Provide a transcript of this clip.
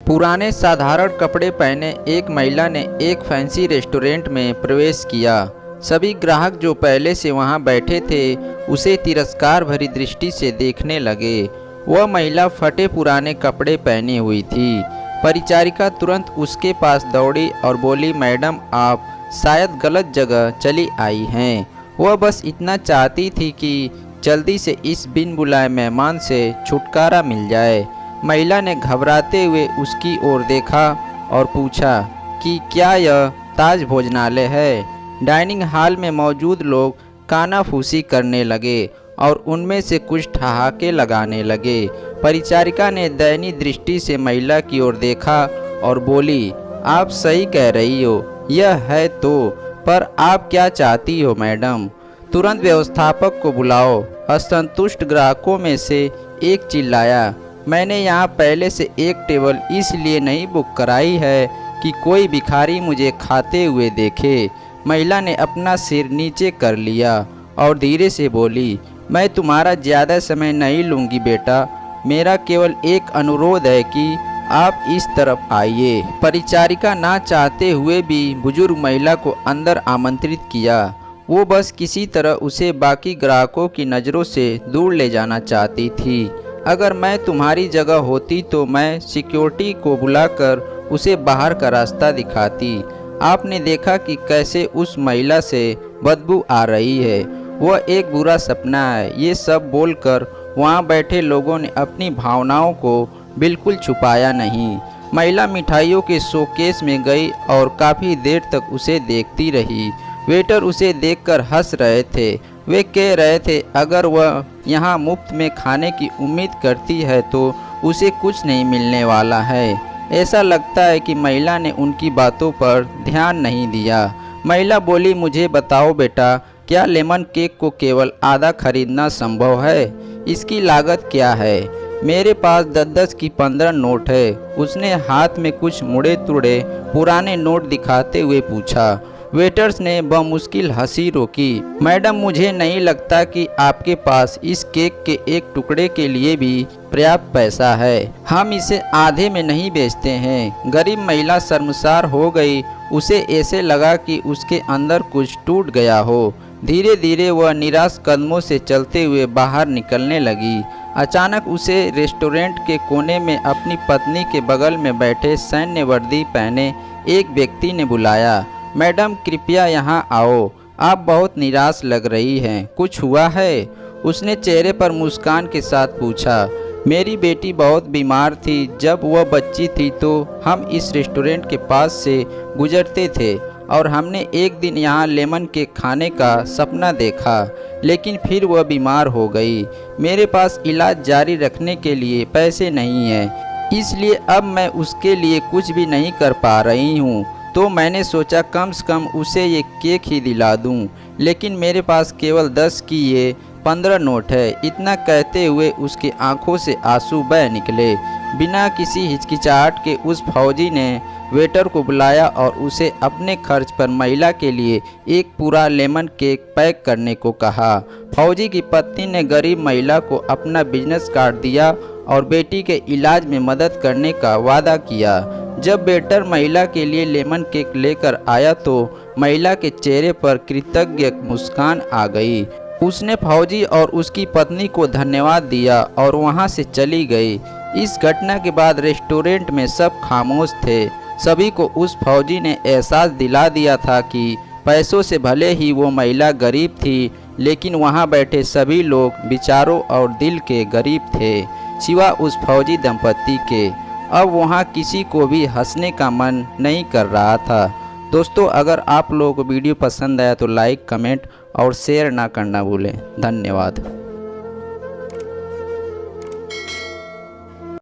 पुराने साधारण कपड़े पहने एक महिला ने एक फैंसी रेस्टोरेंट में प्रवेश किया। सभी ग्राहक जो पहले से वहां बैठे थे उसे तिरस्कार भरी दृष्टि से देखने लगे। वह महिला फटे पुराने कपड़े पहनी हुई थी। परिचारिका तुरंत उसके पास दौड़ी और बोली, मैडम आप शायद गलत जगह चली आई हैं। वह बस इतना चाहती थी कि जल्दी से इस बिन बुलाए मेहमान से छुटकारा मिल जाए। महिला ने घबराते हुए उसकी ओर देखा और पूछा कि क्या यह ताज भोजनालय है। डाइनिंग हॉल में मौजूद लोग कानाफूसी करने लगे और उनमें से कुछ ठहाके लगाने लगे। परिचारिका ने दयनीय दृष्टि से महिला की ओर देखा और बोली, आप सही कह रही हो, यह है तो, पर आप क्या चाहती हो मैडम? तुरंत व्यवस्थापक को बुलाओ। असंतुष्ट ग्राहकों में से एक चिल्लाया, मैंने यहाँ पहले से एक टेबल इसलिए नहीं बुक कराई है कि कोई भिखारी मुझे खाते हुए देखे। महिला ने अपना सिर नीचे कर लिया और धीरे से बोली, मैं तुम्हारा ज़्यादा समय नहीं लूँगी बेटा, मेरा केवल एक अनुरोध है कि आप इस तरफ आइए। परिचारिका ना चाहते हुए भी बुजुर्ग महिला को अंदर आमंत्रित किया। वो बस किसी तरह उसे बाकी ग्राहकों की नज़रों से दूर ले जाना चाहती थी। अगर मैं तुम्हारी जगह होती तो मैं सिक्योरिटी को बुलाकर उसे बाहर का रास्ता दिखाती। आपने देखा कि कैसे उस महिला से बदबू आ रही है, वह एक बुरा सपना है। ये सब बोलकर वहाँ बैठे लोगों ने अपनी भावनाओं को बिल्कुल छुपाया नहीं। महिला मिठाइयों के शोकेस में गई और काफ़ी देर तक उसे देखती रही। वेटर उसे देखकर हंस रहे थे। वे कह रहे थे, अगर वह यहाँ मुफ्त में खाने की उम्मीद करती है तो उसे कुछ नहीं मिलने वाला है। ऐसा लगता है कि महिला ने उनकी बातों पर ध्यान नहीं दिया। महिला बोली, मुझे बताओ बेटा, क्या लेमन केक को केवल आधा खरीदना संभव है? इसकी लागत क्या है? मेरे पास 10-10 की 15 नोट है। उसने हाथ में कुछ मुड़े तुड़े पुराने नोट दिखाते हुए पूछा। वेटर्स ने बमुश्किल हंसी रोकी। मैडम, मुझे नहीं लगता कि आपके पास इस केक के एक टुकड़े के लिए भी पर्याप्त पैसा है। हम इसे आधे में नहीं बेचते हैं। गरीब महिला शर्मसार हो गई। उसे ऐसे लगा कि उसके अंदर कुछ टूट गया हो। धीरे धीरे वह निराश कदमों से चलते हुए बाहर निकलने लगी। अचानक उसे रेस्टोरेंट के कोने में अपनी पत्नी के बगल में बैठे सैन्य वर्दी पहने एक व्यक्ति ने बुलाया। मैडम, कृपया यहाँ आओ, आप बहुत निराश लग रही हैं, कुछ हुआ है? उसने चेहरे पर मुस्कान के साथ पूछा। मेरी बेटी बहुत बीमार थी। जब वह बच्ची थी तो हम इस रेस्टोरेंट के पास से गुजरते थे और हमने एक दिन यहाँ लेमन केक खाने का सपना देखा, लेकिन फिर वह बीमार हो गई। मेरे पास इलाज जारी रखने के लिए पैसे नहीं हैं, इसलिए अब मैं उसके लिए कुछ भी नहीं कर पा रही हूँ। तो मैंने सोचा कम से कम उसे ये केक ही दिला दूं, लेकिन मेरे पास केवल 10 की ये 15 नोट है। इतना कहते हुए उसकी आंखों से आंसू बह निकले। बिना किसी हिचकिचाहट के उस फौजी ने वेटर को बुलाया और उसे अपने खर्च पर महिला के लिए एक पूरा लेमन केक पैक करने को कहा। फौजी की पत्नी ने गरीब महिला को अपना बिजनेस कार्ड दिया और बेटी के इलाज में मदद करने का वादा किया। जब वेटर महिला के लिए लेमन केक लेकर आया तो महिला के चेहरे पर कृतज्ञ मुस्कान आ गई। उसने फौजी और उसकी पत्नी को धन्यवाद दिया और वहां से चली गई। इस घटना के बाद रेस्टोरेंट में सब खामोश थे। सभी को उस फौजी ने एहसास दिला दिया था कि पैसों से भले ही वो महिला गरीब थी, लेकिन वहां बैठे सभी लोग विचारों और दिल के गरीब थे, सिवा उस फौजी दंपति के। अब वहाँ किसी को भी हंसने का मन नहीं कर रहा था। दोस्तों, अगर आप लोगों को वीडियो पसंद आया तो लाइक, कमेंट और शेयर ना करना भूलें। धन्यवाद।